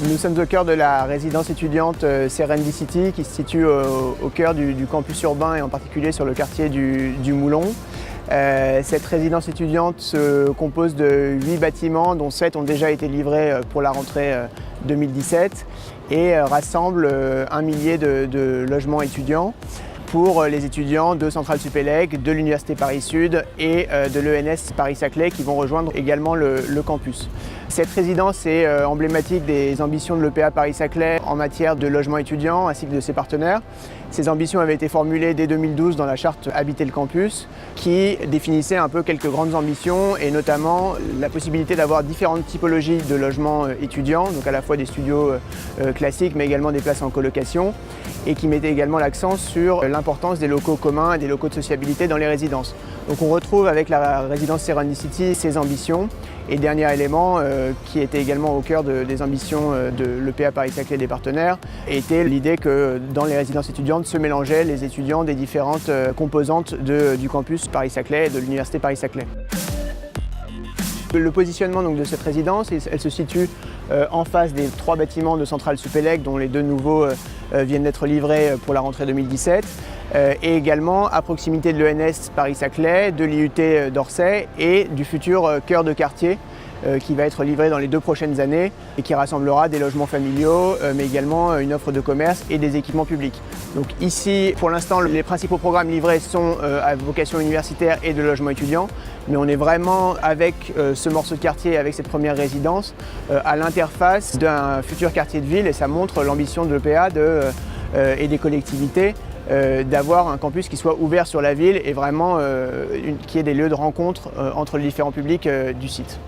Nous sommes au cœur de la résidence étudiante Serendicity qui se situe au cœur du campus urbain et en particulier sur le quartier du Moulon. Cette résidence étudiante se compose de 8 bâtiments dont 7 ont déjà été livrés pour la rentrée 2017 et rassemble 1 millier de logements étudiants pour les étudiants de Centrale Supélec, de l'Université Paris-Sud et de l'ENS Paris-Saclay qui vont rejoindre également le campus. Cette résidence est emblématique des ambitions de l'EPA Paris-Saclay en matière de logement étudiant ainsi que de ses partenaires. Ces ambitions avaient été formulées dès 2012 dans la charte Habiter le campus qui définissait un peu quelques grandes ambitions et notamment la possibilité d'avoir différentes typologies de logements étudiants, donc à la fois des studios classiques mais également des places en colocation et qui mettait également l'accent sur l'importance des locaux communs et des locaux de sociabilité dans les résidences. Donc on retrouve avec la résidence Serendicity ces ambitions. Et dernier élément qui était également au cœur des ambitions de l'EPA Paris-Saclay et des partenaires était l'idée que dans les résidences étudiantes se mélangeaient les étudiants des différentes composantes du campus Paris-Saclay et de l'Université Paris-Saclay. Le positionnement donc, de cette résidence, elle se situe en face des 3 bâtiments de Centrale Supélec dont les 2 nouveaux viennent d'être livrés pour la rentrée 2017 et également à proximité de l'ENS Paris-Saclay, de l'IUT d'Orsay et du futur cœur de quartier qui va être livré dans les 2 prochaines années et qui rassemblera des logements familiaux mais également une offre de commerce et des équipements publics. Donc ici, pour l'instant, les principaux programmes livrés sont à vocation universitaire et de logement étudiant, mais on est vraiment avec ce morceau de quartier, avec cette première résidence, à l'interface d'un futur quartier de ville et ça montre l'ambition de l'EPA et des collectivités d'avoir un campus qui soit ouvert sur la ville et vraiment qui ait des lieux de rencontre entre les différents publics du site.